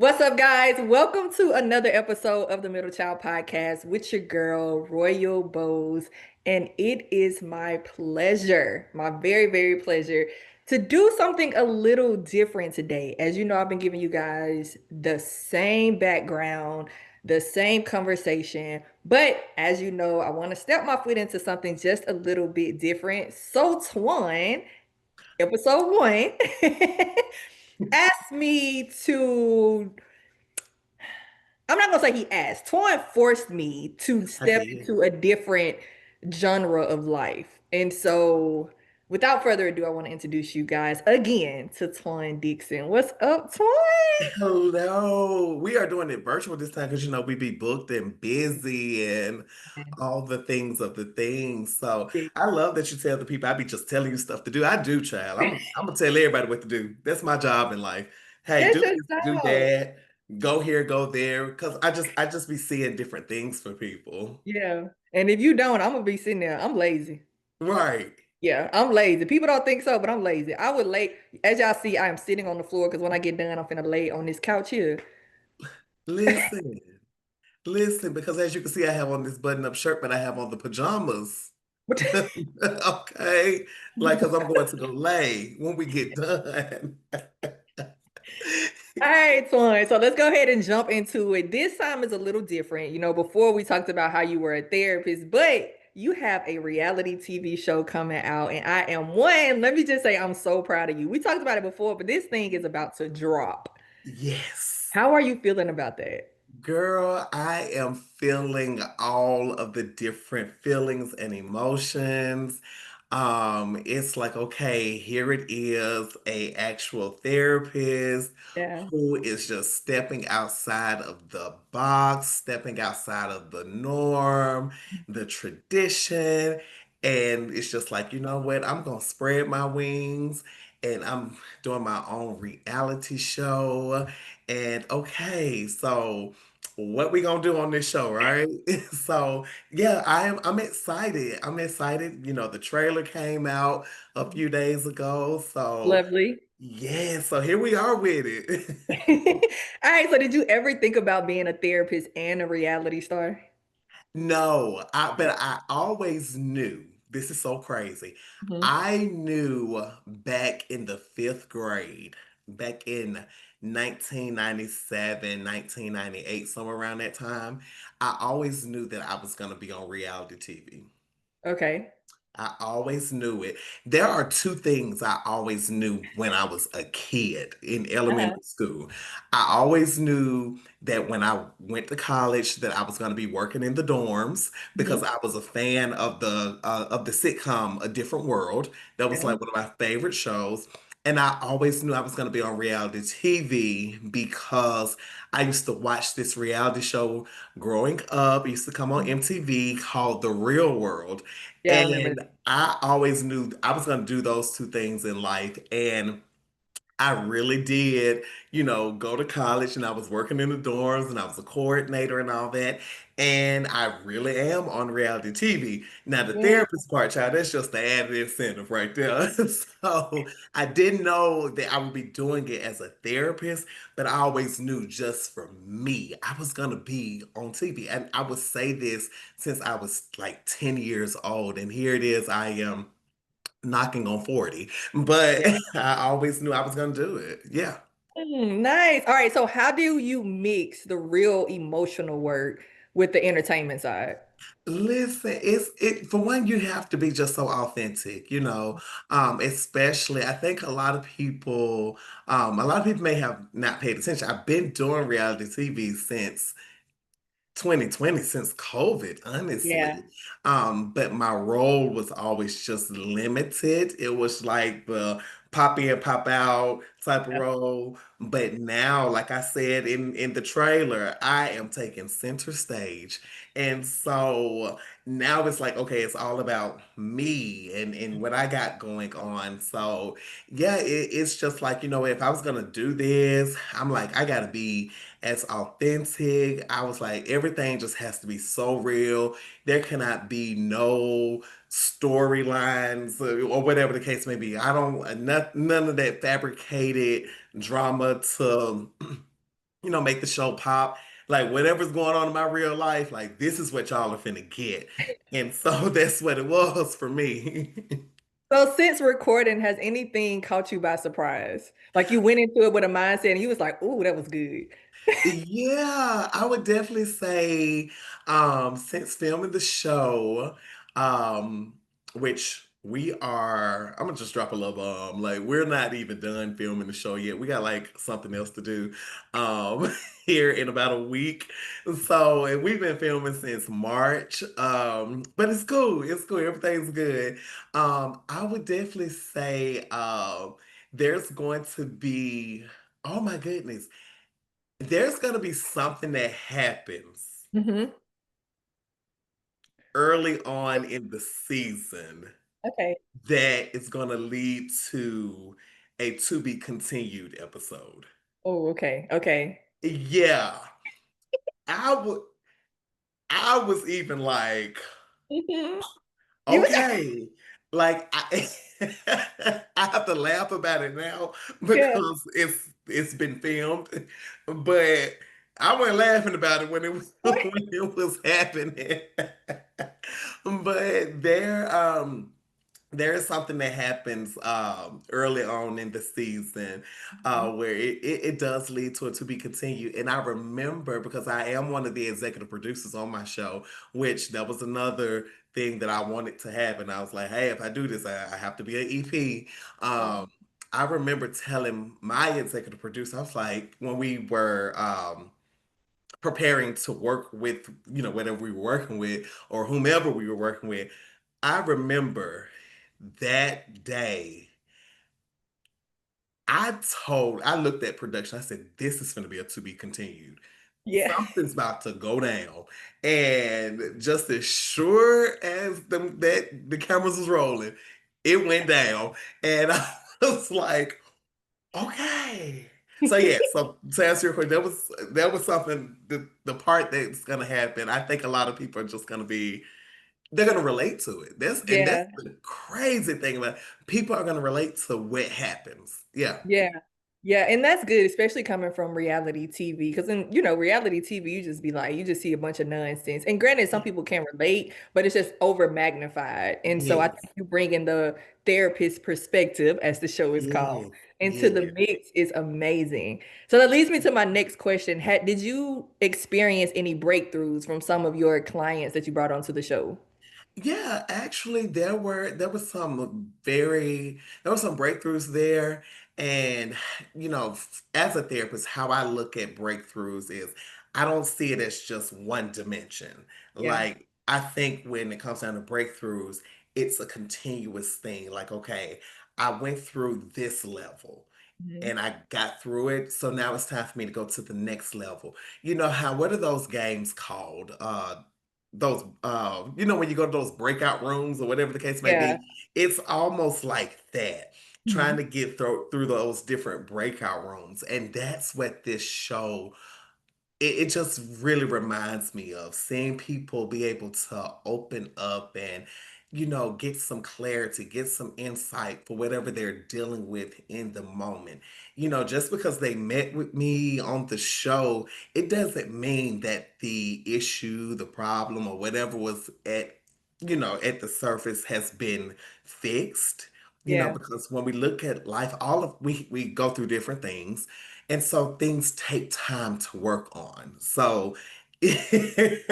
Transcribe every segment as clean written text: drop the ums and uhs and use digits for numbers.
What's up, guys? Welcome to another episode of the Middle Child Podcast with your girl, Royal Bose. And it is my pleasure, my very, very pleasure, to do something a little different today. As you know, I've been giving you guys the same background, the same conversation. But as you know, I want to step my foot into something just a little bit different. So, Twan, episode one, asked me to I'm not gonna say he asked. Torn forced me to I step did. into a different genre of life. And so, without further ado, I want to introduce you guys again to Twan Dixon. What's up, Twan? Hello. We are doing it virtual this time because we be booked and busy and all the things of the things. So I love that you tell the people I be just telling you stuff to do. I do, child. I'm gonna tell everybody what to do. That's my job in life. Hey, That's do your this, do job. that, go here, go there. Because I just be seeing different things for people. Yeah. And if you don't, I'm gonna be sitting there. I'm lazy. Right. Yeah, I'm lazy. People don't think so, but I'm lazy. I would lay, as y'all see, I am sitting on the floor because when I get done, I'm finna lay on this couch here. Listen, listen, because as you can see, I have on this button-up shirt, but I have on the pajamas. Okay. Like, because I'm going to go lay when we get done. All right, Twan. So let's go ahead and jump into it. This time is a little different. Before we talked about how you were a therapist, but you have a reality TV show coming out, and I am one. Let me just say, I'm so proud of you. We talked about it before, but this thing is about to drop. Yes. How are you feeling about that? Girl, I am feeling all of the different feelings and emotions. It's like, okay, here it is, a actual therapist Yeah. who is just stepping outside of the box, stepping outside of the norm, the tradition. And it's just like, you know what? I'm gonna spread my wings and I'm doing my own reality show. And okay, so what we gonna do on this show, right? So yeah, I'm excited. I'm excited. The trailer came out a few days ago. So Lovely. yeah, so here we are with it. All right. So did you ever think about being a therapist and a reality star? No, but I always knew. This is so crazy. Mhm. I knew back in the fifth grade, back in 1997, 1998, somewhere around that time, I always knew that I was going to be on reality TV. Okay. I always knew it. There are two things I always knew when I was a kid in Uh-huh. elementary school. I always knew that when I went to college that I was going to be working in the dorms because Mhm. I was a fan of the sitcom A Different World. That was Yeah. like one of my favorite shows. And I always knew I was going to be on reality TV because I used to watch this reality show growing up. It used to come on MTV called The Real World. Yeah, I remember. And I always knew I was going to do those two things in life. And I really did, go to college and I was working in the dorms and I was a coordinator and all that. And I really am on reality TV. Now, the Yeah. therapist part, child, that's just the added incentive right there. So I didn't know that I would be doing it as a therapist, but I always knew just for me, I was going to be on TV. And I would say this since I was like 10 years old. And here it is, I am knocking on 40, but Yeah. I always knew I was going to do it. Yeah. Nice. All right. So how do you mix the real emotional work with the entertainment side? Listen, it for one, you have to be just so authentic, especially I think a lot of people may have not paid attention. I've been doing reality TV since 2020 since COVID, Yeah. honestly. But my role was always just limited. It was like the pop in, pop out type of role. But now, like I said in the trailer, I am taking center stage. And so now it's like, okay, it's all about me and what I got going on. So yeah, it's just like, if I was gonna do this, I'm like, I gotta be as authentic. I was like, everything just has to be so real. There cannot be no storylines or whatever the case may be. I don't none of that fabricated drama to make the show pop. Like whatever's going on in my real life, like this is what y'all are finna get. And so that's what it was for me. So since recording, has anything caught you by surprise? Like you went into it with a mindset and you was like, "Ooh, that was good." Yeah, I would definitely say, since filming the show, um, which I'm gonna just drop a little bomb. Like, we're not even done filming the show yet. We got like something else to do, here in about a week. So, and we've been filming since March. But it's cool. It's cool. Everything's good. I would definitely say, there's going to be, oh my goodness. There's going to be something that happens Hmm. early on in the season Okay. that is going to lead to a to be continued episode. Oh, okay. Okay. Yeah, I would. I was even like, Hmm. You was okay, like I have to laugh about it now yeah. because it's been filmed, but I wasn't laughing about it when it was when it was happening. But there is something that happens early on in the season where it does lead to it to be continued. And I remember because I am one of the executive producers on my show, which that was another thing that I wanted to have. And I was like, hey, if I do this, I have to be an EP. Mhm. I remember telling my executive producer, I was like, when we were preparing to work with, whatever we were working with or whomever we were working with, I remember that day, I looked at production. I said, this is going to be a to be continued. Yeah. Something's about to go down. And just as sure as that the cameras was rolling, it went down. And I was like, okay. So yeah, so to answer your question, that was something the part that's gonna happen. I think a lot of people are just gonna be they're gonna relate to it. That's Yeah. the crazy thing about it. People are gonna relate to what happens. Yeah. Yeah. Yeah, and that's good, especially coming from reality TV. Because in, reality TV, you just be like, you just see a bunch of nonsense. And granted, some people can relate, but it's just over magnified. And so I Yes. think you bring in the therapist perspective, as the show is called, Yes. into the Yes. mix is amazing. So that leads me to my next question. Did you experience any breakthroughs from some of your clients that you brought onto the show? Yeah, actually there were some breakthroughs there. And as a therapist, how I look at breakthroughs is I don't see it as just one dimension. Yeah. Like I think when it comes down to breakthroughs, it's a continuous thing. Like, okay, I went through this level Mhm. and I got through it. So now it's time for me to go to the next level. What are those games called? Those when you go to those breakout rooms or whatever the case may Yeah. be, it's almost like that. Trying Mhm. to get through those different breakout rooms. And that's what this show it just really reminds me of seeing people be able to open up and get some clarity, get some insight for whatever they're dealing with in the moment. Just because they met with me on the show, it doesn't mean that the issue, the problem, or whatever was at the surface has been fixed. Yeah. Because when we look at life, all of we go through different things, and so things take time to work on. So, yes, Take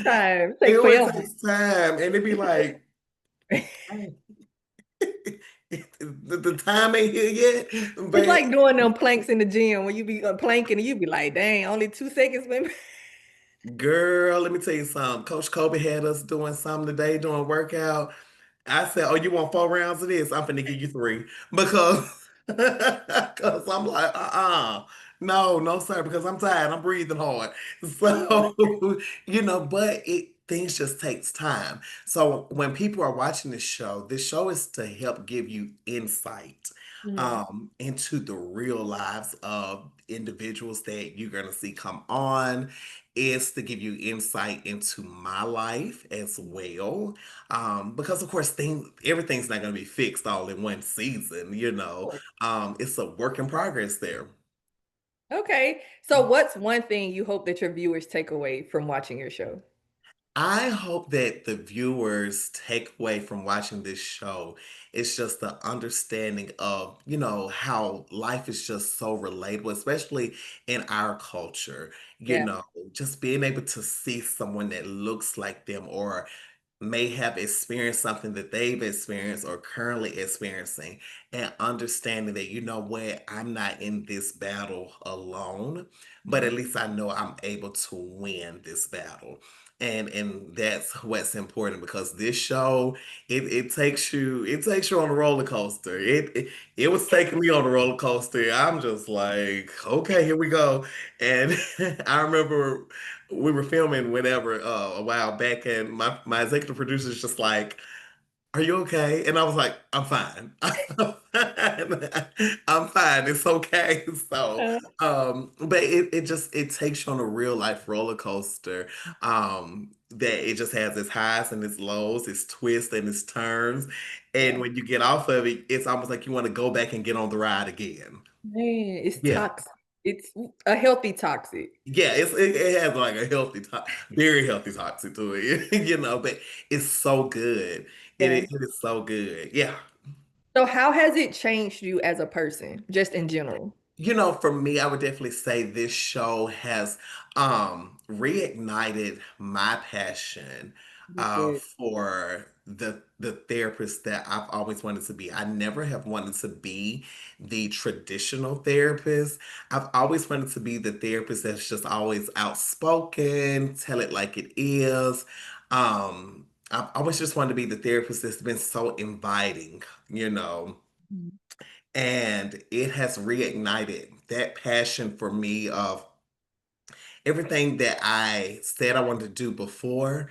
time. it Take always forever. takes time. And it'd be like, "Dang, the time ain't here yet." It's But like doing them planks in the gym when you be planking and you be like, dang, only 2 seconds, maybe. girl, let me tell you something. Coach Kobe had us doing something today, doing workout. I said, "Oh, you want 4 rounds of this? I'm finna give you three because because I'm like, no, no, sir, because I'm tired. I'm breathing hard. Yeah. So but it things just takes time. So when people are watching this show is to help give you insight Mhm. into the real lives of individuals that you're gonna see come on. Is to give you insight into my life as well because of course everything's not going to be fixed all in one season. It's a work in progress there. Okay. So what's one thing you hope that your viewers take away from watching your show? I hope that the viewers take away from watching this show is just the understanding of, how life is just so relatable, especially in our culture. Yeah. Just being able to see someone that looks like them or may have experienced something that they've experienced or currently experiencing, and understanding that, what, I'm not in this battle alone, but at Mhm. least I know I'm able to win this battle. And that's what's important, because this show, it takes you on a roller coaster. It was taking me on a roller coaster. I'm just like, okay, here we go. And I remember we were filming whenever a while back, and my executive producer is just like, "Are you okay?" And I was like, "I'm fine. I'm fine. I'm fine. It's okay." So, Uh, but it takes you on a real life roller coaster. That it just has its highs and its lows, its twists and its turns, and yeah. when you get off of it, it's almost like you want to go back and get on the ride again. Man, it's Yeah. toxic. It's a healthy toxic. Yeah, it has like a very healthy toxic to it, but it's so good. Yeah. It is so good. Yeah. So how has it changed you as a person, just in general? For me, I would definitely say this show has reignited my passion That's good. for the therapist that I've always wanted to be. I never have wanted to be the traditional therapist. I've always wanted to be the therapist that's just always outspoken, tell it like it is. I've always just wanted to be the therapist that's been so inviting, you know. Mhm. And it has reignited that passion for me of everything that I said I wanted to do before,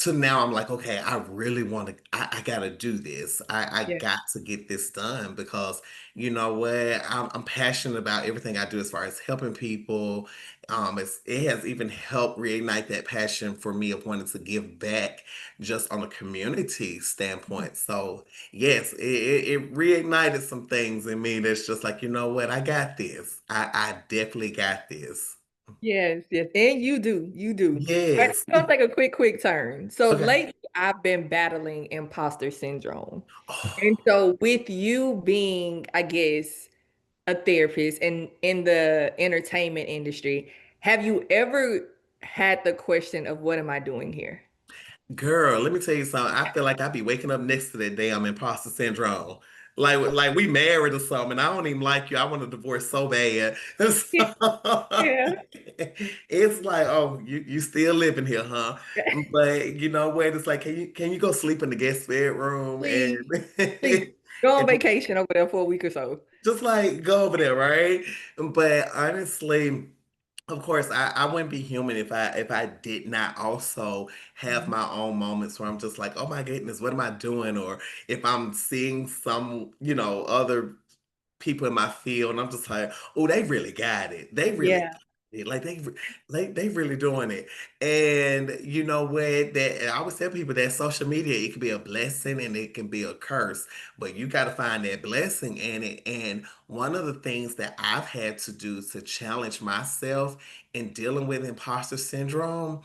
to now I'm like, okay, I really want to, I got to do this. I Yeah. got to get this done, because you know what? I'm passionate about everything I do as far as helping people. It has even helped reignite that passion for me of wanting to give back just on a community standpoint. So, yes, it reignited some things in me that's just like, you know what? I got this. I definitely got this. Yes, yes. And you do. You do. All right, Yes. it's gonna take a quick turn. So Okay. lately I've been battling imposter syndrome. And Oh. so with you being, I guess, a therapist and in the entertainment industry, have you ever had the question of what am I doing here? Girl, let me tell you something. I feel like I be waking up next to that damn imposter syndrome. Like we married or something. I don't even like you. I want a divorce so bad. Yeah. So, Yeah. it's like, oh, you still living here, huh? But you know what? It's like, can you go sleep in the guest bedroom Please, please and go on and vacation over there for a week or so. just like go over there, right? But honestly, of course, I wouldn't be human if I did not also have Mhm. my own moments where I'm just like, oh my goodness, what am I doing? Or if I'm seeing some, other people in my field, and I'm just like, oh, they really got it. They really got Yeah. it. Like they really doing it. And you know what? That I always tell people that social media, it can be a blessing and it can be a curse, but you got to find that blessing in it. And one of the things that I've had to do to challenge myself in dealing with imposter syndrome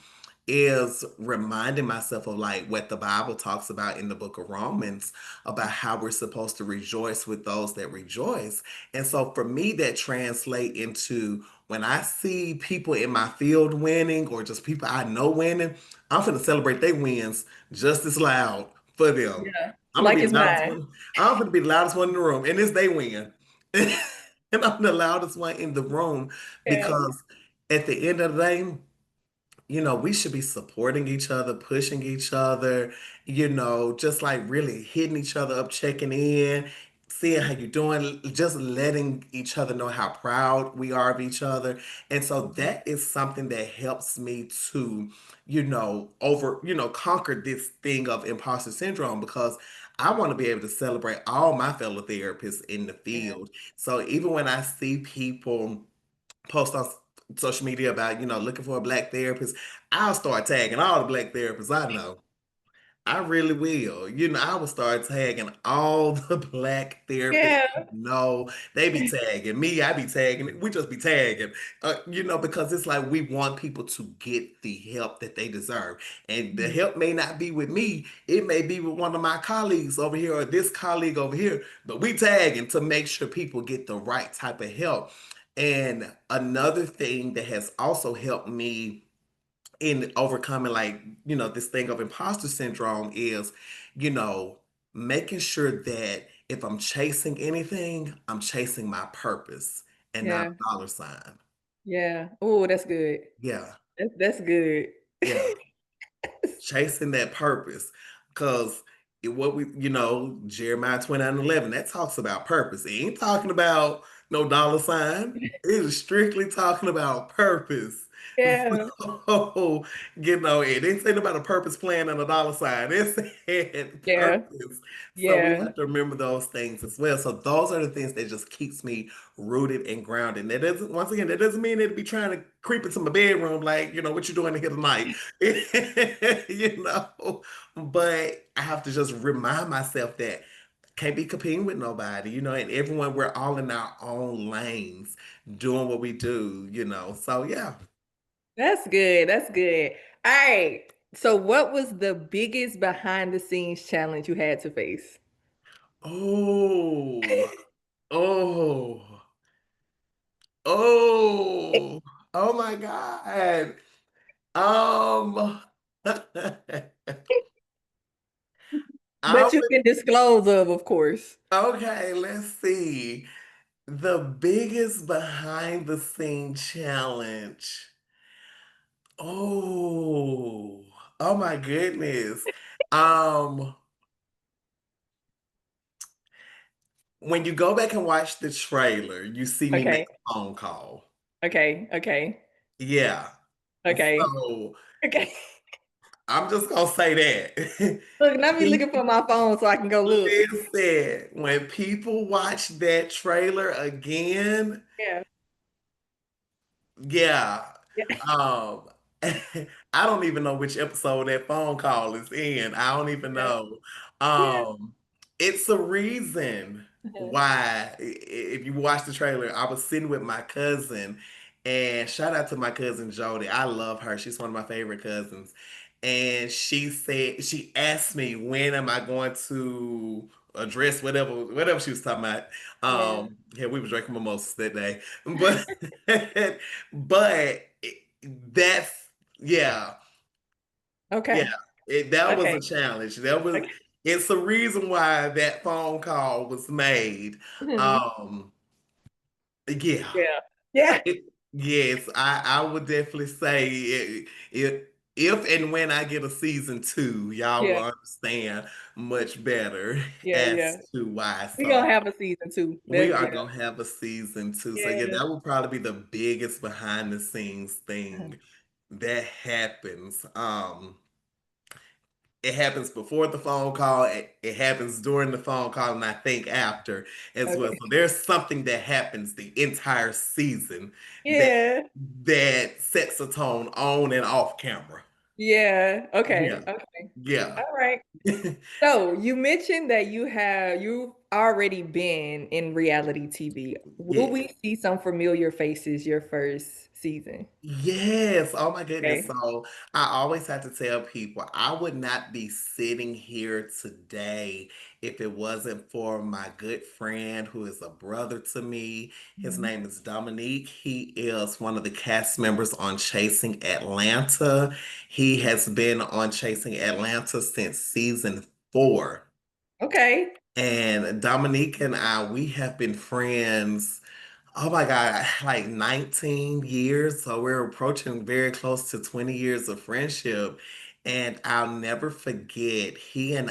is reminding myself of like what the Bible talks about in the book of Romans, about how we're supposed to rejoice with those that rejoice. And so for me, that translate into when I see people in my field winning or just people I know winning, I'm gonna celebrate their wins just as loud for them. Yeah. I'm gonna Like be the it's loudest mine. one. I'm gonna be the loudest one in the room, and it's they win. And I'm the loudest one in the room, Yeah. because at the end of the day, we should be supporting each other, pushing each other, just like really hitting each other up, checking in, seeing how you're doing, just letting each other know how proud we are of each other. And so that is something that helps me to, conquer this thing of imposter syndrome, because I want to be able to celebrate all my fellow therapists in the Yeah. field. So even when I see people post on social media about, looking for a black therapist, I'll start tagging all the black therapists I know. I really will. I will start tagging all the black therapists. Yeah. No, they be tagging me. I be tagging. We just be tagging. Because it's like we want people to get the help that they deserve. And the Mhm. help may not be with me. It may be with one of my colleagues over here or this colleague over here. But we tagging to make sure people get the right type of help. And another thing that has also helped me in overcoming this thing of imposter syndrome is you know making sure that if I'm chasing anything, I'm chasing my purpose and not Yeah. a dollar sign. Yeah. Oh, that's good. Yeah, That's good. yeah, chasing that purpose. Because what Jeremiah 29:11, that talks about purpose. It ain't talking about no dollar sign. It is strictly talking about purpose. Yeah. So, it didn't say about a purpose plan and a dollar sign. It said Yeah. purpose. So we Yeah. have to remember those things as well. So those are the things that just keeps me rooted and grounded. That doesn't, once again, that doesn't mean it'd be trying to creep into my bedroom like, what you doing here tonight? you know, but I have to just remind myself that can't be competing with nobody, and everyone, we're all in our own lanes doing what we do. So yeah. That's good. That's good. All right. So what was the biggest behind the scenes challenge you had to face? Oh, oh, oh, oh my God. Um, I That you can disclose of course. okay, let's see. The biggest behind the scene challenge. Oh, oh my goodness. Um, when you go back and watch the trailer, you see me make Okay. a phone call. Okay. Okay. Yeah. Okay. So Okay. I'm just gonna say that. Look, let me looking for my phone so I can go look. Listen, when people watch that trailer again, Yeah. yeah. Yeah. Um, I don't even know which episode that phone call is in. I don't even Yeah. know. Yeah. Um, it's a reason Uh-huh. why, if you watch the trailer, I was sitting with my cousin, and shout out to my cousin Jody. I love her. She's one of my favorite cousins. And she asked me, when am I going to address whatever she was talking about. Yeah. Yeah, we were drinking mimosas that day. But but that's yeah, yeah. Okay. That was Okay. a challenge. It's the reason why that phone call was made. Mhm. Um, yeah. Yeah. Yeah. Yes, I would definitely say if and when I get a season two, y'all will Yeah. understand much better Yeah. as Yeah. to why. We're So gonna have a season two. we That are yeah. gonna have a season two. So yeah, Yeah. that would probably be the biggest behind the scenes Uh-huh. thing that happens. It happens before the phone call, it happens during the phone call, and I think after as well. Okay. So there's something that happens the entire season that Yeah. that sets a tone on and off camera. Yeah. Yeah. Okay. Okay. Yeah. All right. So you mentioned that you've already been in reality TV. Will Yes. we see some familiar faces your first season? Yes. Oh my goodness. Okay. So I always have to tell people I would not be sitting here today if it wasn't for my good friend who is a brother to me. His Mhm. name is Dominique. He is one of the cast members on Chasing Atlanta. He has been on Chasing Atlanta since season 4. Okay. And Dominique and I, we have been friends. Oh my God, like 19 years. So we're approaching very close to 20 years of friendship. And I'll never forget, he and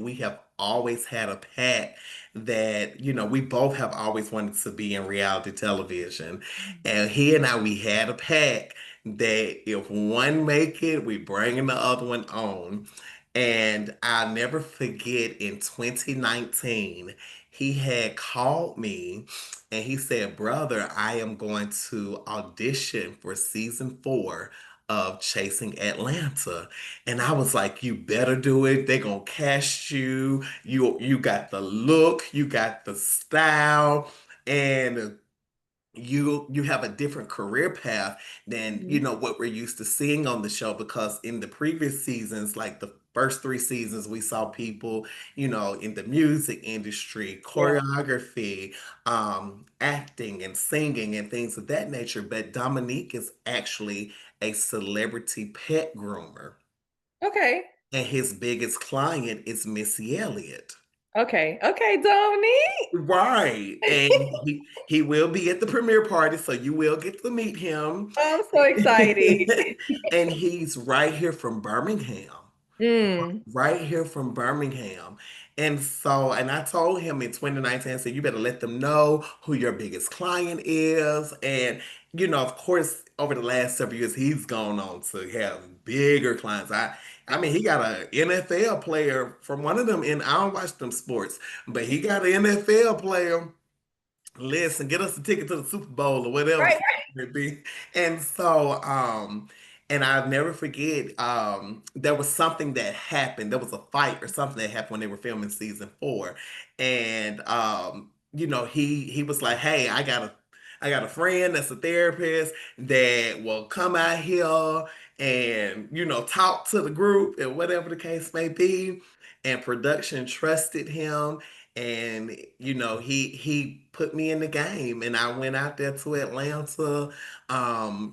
we have always had a pact that, we both have always wanted to be in reality television. And he and we had a pact that if one make it, we bringing the other one on. And I'll never forget in 2019, he had called me and he said, "Brother, I am going to audition for season 4 of Chasing Atlanta. And I was like, you better do it. They're gonna cast you. You got the look, you got the style, and you have a different career path than Mhm. what we're used to seeing on the show, because in the previous seasons, like the first three seasons, we saw people in the music industry, Yeah. choreography, acting and singing and things of that nature. But Dominique is actually a celebrity pet groomer, Okay. and his biggest client is Missy Elliott. Okay. Okay, Dominique. Right. And he will be at the premiere party, so you will get to meet him. I'm so excited. And he's right here from Birmingham. Mm. Right here from Birmingham. And so, and I told him in 2019, I said, you better let them know who your biggest client is. And, of course, over the last several years, he's gone on to have bigger clients. I mean, he got an NFL player from one of them, and I don't watch them sports, but he got an NFL player. Listen, get us a ticket to the Super Bowl or whatever the Right. case may be. And so, and I'll never forget, there was something that happened. There was a fight or something that happened when they were filming season four. And he was like, hey, I got a friend that's a therapist that will come out here and, talk to the group and whatever the case may be. And production trusted him, and he put me in the game, and I went out there to Atlanta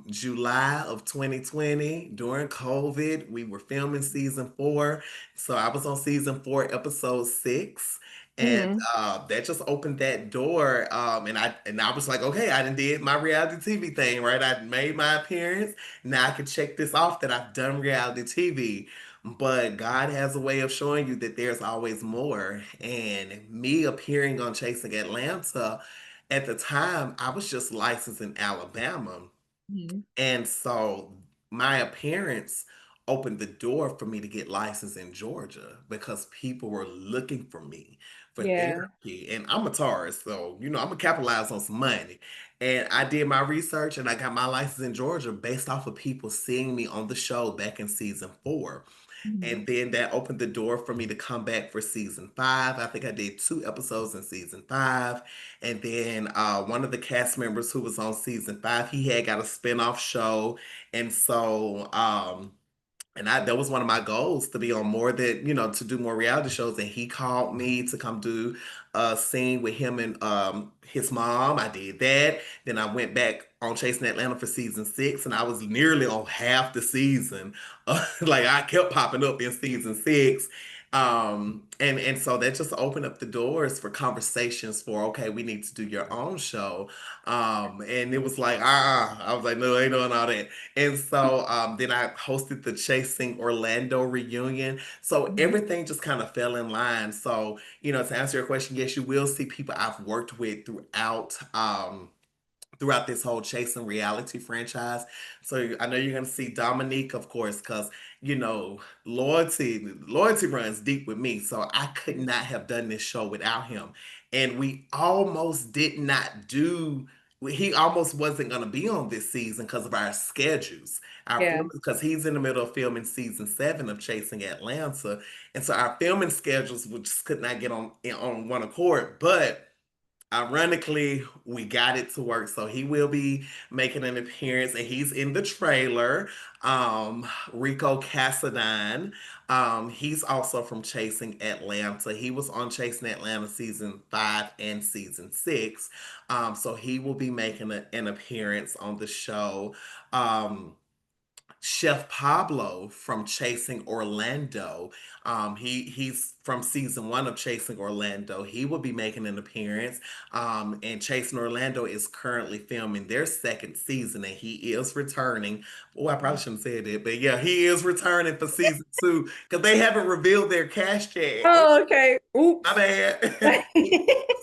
July of 2020 during COVID. We were filming season four, so I was on season four, episode six. And Mhm. that just opened that door, and I was like, okay, I done did my reality TV thing, right? I made my appearance. Now I can check this off that I've done reality TV. But God has a way of showing you that there's always more. And me appearing on Chasing Atlanta, at the time, I was just licensed in Alabama. Mhm. And so my appearance opened the door for me to get licensed in Georgia, because people were looking for me for Yeah. therapy. And I'm a Taurus, so I'm gonna capitalize on some money. And I did my research and I got my license in Georgia based off of people seeing me on the show back in season four. Mhm. And then that opened the door for me to come back for season five. I think I did two episodes in season five. And then one of the cast members who was on season five, he had got a spinoff show. And so and that was one of my goals, to be on more, that to do more reality shows. And he called me to come do a scene with him and his mom. I did that. Then I went back on Chasing Atlanta for season six, and I was nearly on half the season. Like, I kept popping up in season six. And so that just opened up the doors for conversations for, okay, we need to do your own show. And it was like, I was like, no, I ain't doing all that. And so then I hosted the Chasing Orlando reunion. So Mhm. everything just kind of fell in line. So, to answer your question, yes, you will see people I've worked with throughout this whole Chasing reality franchise. So I know you're gonna see Dominique, of course, because loyalty runs deep with me. So I could not have done this show without him. And we almost did not do. He almost wasn't gonna be on this season because of our schedules. Yeah. Because he's in the middle of filming season seven of Chasing Atlanta, and so our filming schedules we just could not get on one accord. But ironically, we got it to work. So he will be making an appearance, and he's in the trailer. Rico Cassadine. He's also from Chasing Atlanta. He was on Chasing Atlanta season five and season six. So he will be making an appearance on the show. Chef Pablo from Chasing Orlando. He's from season one of Chasing Orlando. He will be making an appearance. And Chasing Orlando is currently filming their second season, and he is returning. Oh, I probably shouldn't say that, but yeah, he is returning for season two, because they haven't revealed their cast yet. Oh, okay. My Oops. bad.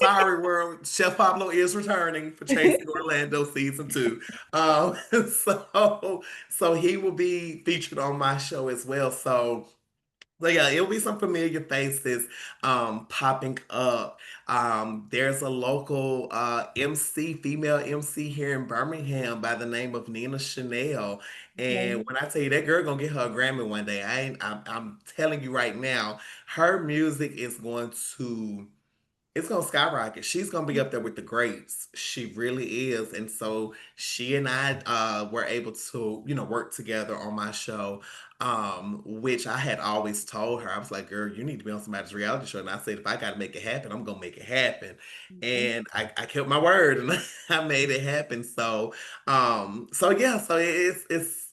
Sorry, world. Chef Pablo is returning for Chasing Orlando season two. Um, so so he will be featured on my show as well. So So yeah, it'll be some familiar faces popping up. There's a local MC, female MC here in Birmingham by the name of Nina Chanel. And Okay. when I tell you that girl gonna get her a Grammy one day, I'm telling you right now, her music is going to it's gonna skyrocket. She's gonna be up there with the greats. She really is. And so she and I were able to, work together on my show. Which I had always told her. I was like, girl, you need to be on somebody's reality show. And I said, if I gotta make it happen, I'm gonna make it happen. Mhm. And I kept my word and I made it happen. So yeah, so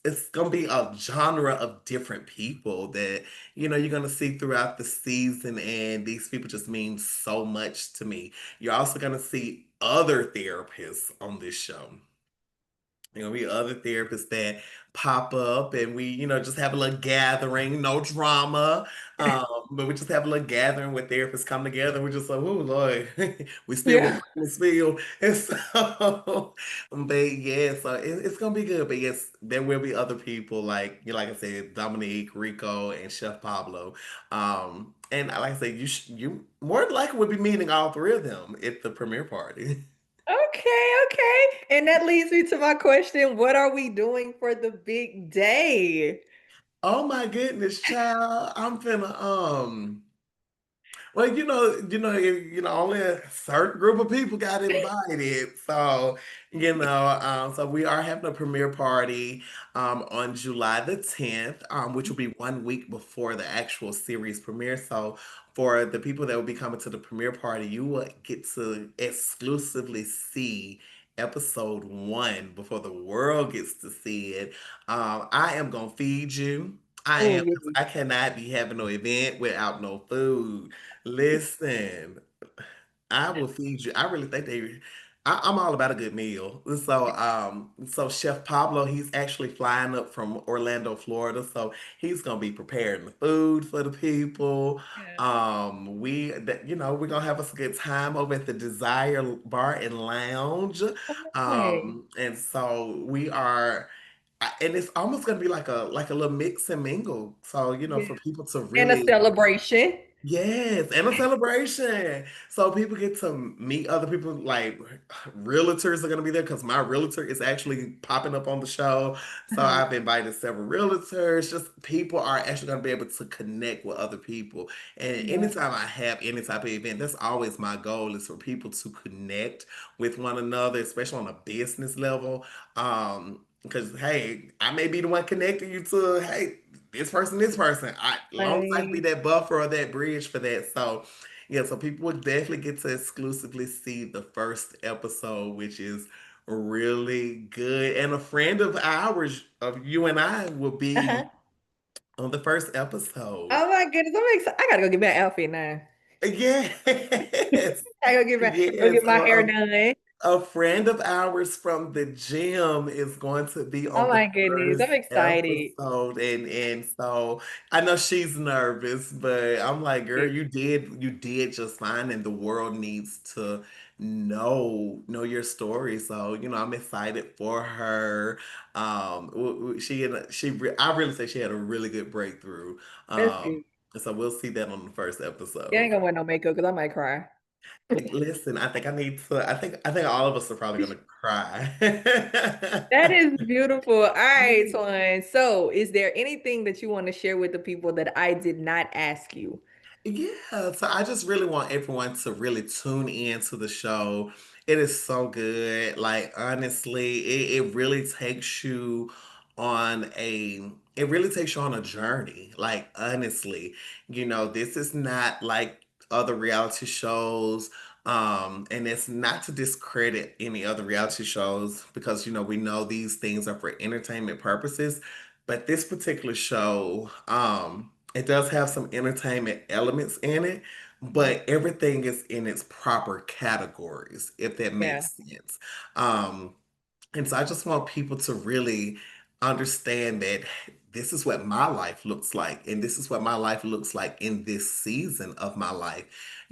it's gonna be a genre of different people that you're going to see throughout the season, and these people just mean so much to me. You're also going to see other therapists on this show. There'll be other therapists that pop up, and we, just have a little gathering, no drama. But we just have a little gathering where therapists come together. We're just like, oh Lord, we still Yeah. with Prince Field. And so, but yeah, so it's gonna be good. But yes, there will be other people like I said, Dominique, Rico, and Chef Pablo. And like I said, you more than likely would be meeting all three of them at the premiere party. Okay, okay. And that leads me to my question. What are we doing for the big day? Oh my goodness, child. I'm finna well, only a certain group of people got invited. So, so we are having a premiere party on July the 10th, which will be 1 week before the actual series premiere. So for the people that will be coming to the premiere party, you will get to exclusively see episode 1 before the world gets to see it. I am gonna feed you. I Oh, am, yeah. 'cause I cannot be having no event without no food. Listen, I will feed you. I really think I'm all about a good meal. So Chef Pablo, he's actually flying up from Orlando, Florida. So he's gonna be preparing the food for the people. Yeah. We're gonna have us a good time over at the Desire Bar and Lounge. Okay. And so and it's almost gonna be like a little mix and mingle. So, Yeah. for people to And a really celebration. yes, and a celebration. So people get to meet other people, like realtors are going to be there because my realtor is actually popping up on the show. So Uh-huh. I've invited several realtors. Just people are actually going to be able to connect with other people. And Yeah. anytime I have any type of event, that's always my goal is for people to connect with one another, especially on a business level. Because hey, I may be the one connecting you to hey this person. Long as I can be Like, that buffer or that bridge for that. So yeah, so people would definitely get to exclusively see the first episode, which is really good. And a friend of ours, of you and I, will be uh-huh. on the first episode. Oh my goodness, I'm excited. I gotta go get my outfit now. Yes. I gotta go Yes. get my hair done. A friend of ours from the gym is going to be Oh on the my goodness, first I'm excited. episode, and so I know she's nervous, but I'm like, girl, you did just fine, and the world needs to know your story. So I'm excited for her. I really say she had a really good breakthrough. That's Um, good. so we'll see that on the first You ain't episode. gonna wear no makeup because I might cry. Listen, I think I need to. I think all of us are probably gonna cry. That is beautiful. All right, Twan. So, is there anything that you want to share with the people that I did not ask you? Yeah, so I just really want everyone to really tune in to the show. It is so good. Like honestly, it really takes you on a it really takes you on a journey. Like honestly, this is not like other reality shows. And it's not to discredit any other reality shows because we know these things are for entertainment purposes. But this particular show, it does have some entertainment elements in it, Mhm. but everything is in its proper categories, if that Yeah. makes sense. Um, and so I just want people to really understand that this is what my life looks like, and this is what my life looks like in this season of my life.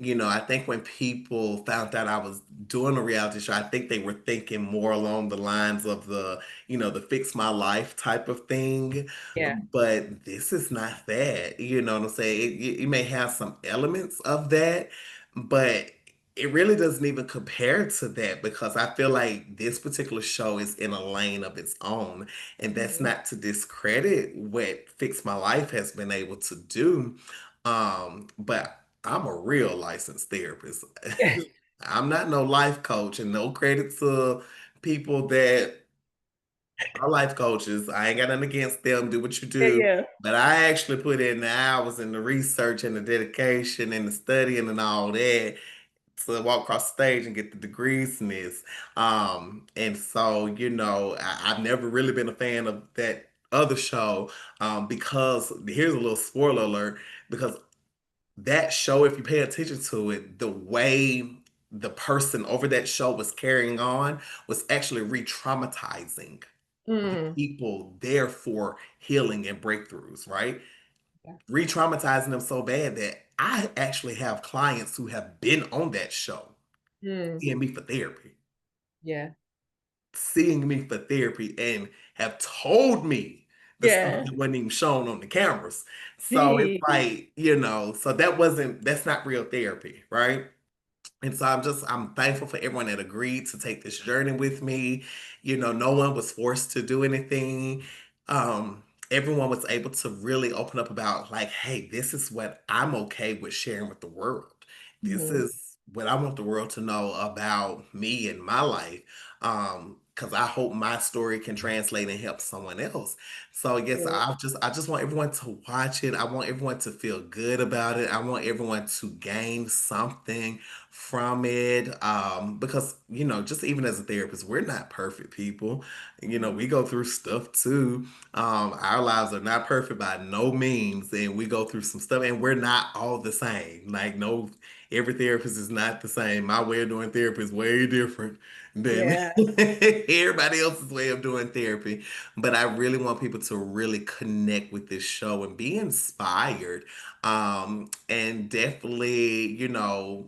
I think when people found out I was doing a reality show, I think they were thinking more along the lines of the fix my life type of thing. Yeah. But this is not that. You know what I'm saying? It may have some elements of that, but it really doesn't even compare to that because I feel like this particular show is in a lane of its own. And that's Mhm. not to discredit what Fix My Life has been able to do. But I'm a real licensed therapist. I'm not no life coach, and no credit to people that are life coaches. I ain't got nothing against them. Do what you Yeah, do. yeah. But I actually put in the hours and the research and the dedication and the studying and all that to walk across the stage and get the degrees in this. And so, I've never really been a fan of that other show, because here's a little spoiler alert, because that show, if you pay attention to it, the way the person over that show was carrying on was actually re-traumatizing the Mm. people there for healing and breakthroughs, right? Yeah. Re-traumatizing them so bad that I actually have clients who have been on that show Mm. seeing me for therapy, Yeah. seeing me for therapy, and have told me the stuff Yeah. that wasn't even shown on the cameras. So it's like, so that's not real therapy, right? And so I'm thankful for everyone that agreed to take this journey with me. No one was forced to do anything. Um, Everyone was able to really open up about, like, hey, this is what I'm okay with sharing with the world. This Mhm. is what I want the world to know about me and my life. Because I hope my story can translate and help someone else. So yes, Yeah. I just want everyone to watch it. I want everyone to feel good about it. I want everyone to gain something from it, because just even as a therapist, we're not perfect people. We go through stuff too. Our lives are not perfect by no means, and we go through some stuff, and we're not all the same. Like, no, every therapist is not the same. My way of doing therapy is way different than Yeah. everybody else's way of doing therapy. But I really want people to really connect with this show and be inspired, and definitely,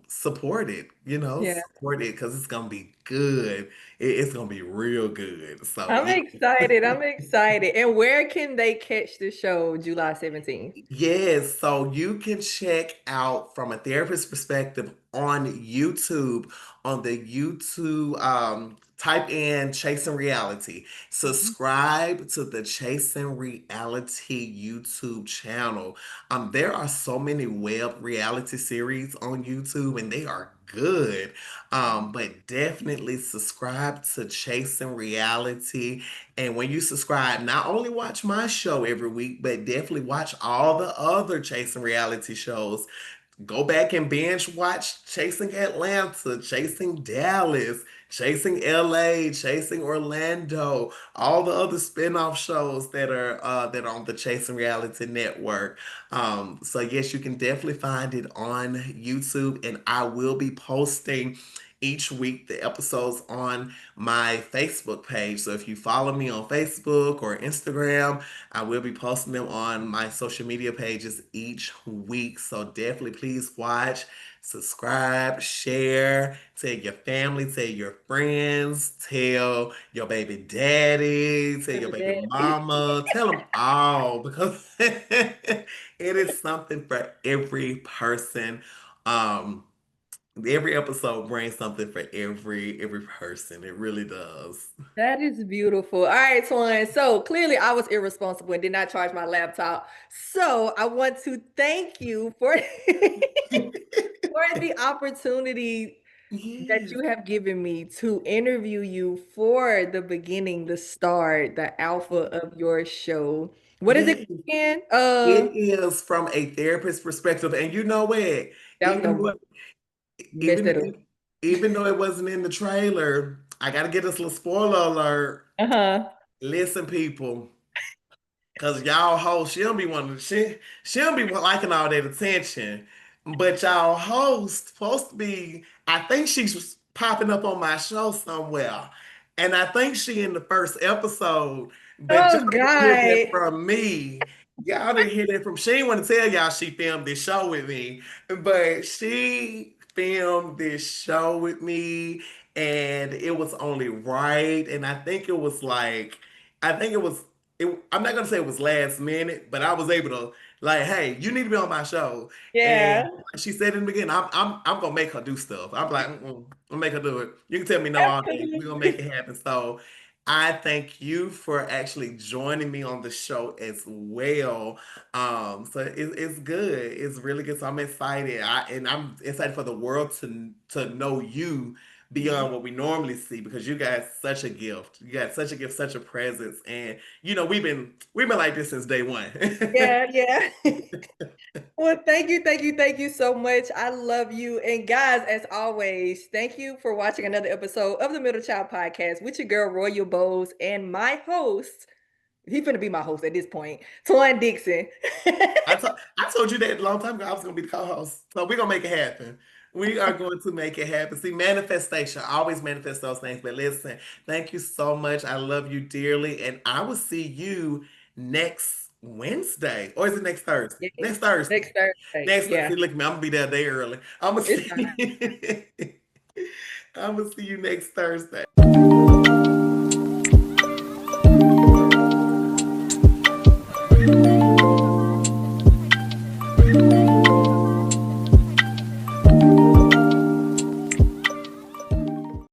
support it, Yeah. support it because it's gonna be good. It's gonna be real good. So I'm excited. I'm excited. And where can they catch the show July 17th? yes, so you can check out from a therapist perspective on YouTube, on the YouTube, type in Chasing Reality. Mhm. Subscribe to the Chasing Reality YouTube channel. There are so many web reality series on YouTube, and they are good. But definitely subscribe to Chasing Reality. And when you subscribe, not only watch my show every week, but definitely watch all the other Chasing Reality shows. Go back and binge watch Chasing Atlanta, Chasing Dallas, Chasing LA, Chasing Orlando, all the other spin-off shows that are on the Chasing Reality Network. So yes, you can definitely find it on YouTube, and I will be posting each week the episodes on my Facebook page. So if you follow me on Facebook or Instagram, I will be posting them on my social media pages each week. So definitely please watch, subscribe, share, tell your family, tell your friends, tell your baby daddy, tell your Baby baby daddy. mama, tell them all because it is something for every person. Um, every episode brings something for every person. It really does. That is beautiful. All right, Twan. So clearly I was irresponsible and did not charge my laptop. So I want to thank you for for the opportunity that Yes. you have given me to interview you for the beginning, the start, the alpha of your show. What is it Yes. again? It is from a therapist perspective. And you know what? That was Even gonna though mess that up. even even though it wasn't in the trailer, I gotta get this little spoiler alert. Uh-huh. Listen, people, cause y'all host, she don't be liking all that attention. But y'all host supposed to be, I think she's popping up on my show somewhere. And I think she in the first episode, but y'all Oh didn't hear that God. from me. Y'all didn't hear that from. She didn't want to tell y'all she filmed this show with me, but she filmed this show with me, and it was only right. And I think it was like, I think it was. I'm not gonna say it was last minute, but I was able to like, hey, you need to be on my show. And Yeah, she said in the beginning, I'm gonna make her do stuff. I'm like, I'll make her do it. You can tell me no all day. We're gonna make absolutely. it happen. So I thank you for actually joining me on the show as well. So it's good. It's really good. So I'm excited. I'm excited for the world to know you beyond what we normally see because you got such a gift. You got such a gift, such a presence, and we've been like this since day one. Yeah, yeah. Well, thank you so much. I love you. And guys, as always, thank you for watching another episode of the Middle Child Podcast with your girl, Royal Bowes, and my host. He finna be my host at this point, Twan Dixon. I told you that a long time ago. I was gonna be the co-host. So we're gonna make it happen. We are going to make it happen. See, manifestation. I always manifest those things. But listen, thank you so much. I love you dearly. And I will see you next Wednesday. Or is it next Thursday? Yes. Next Thursday. Next Thursday. Next Thursday. Yeah, See, look at me. I'm gonna be there a day early. I'm gonna it's see fine. I'm gonna see you next Thursday.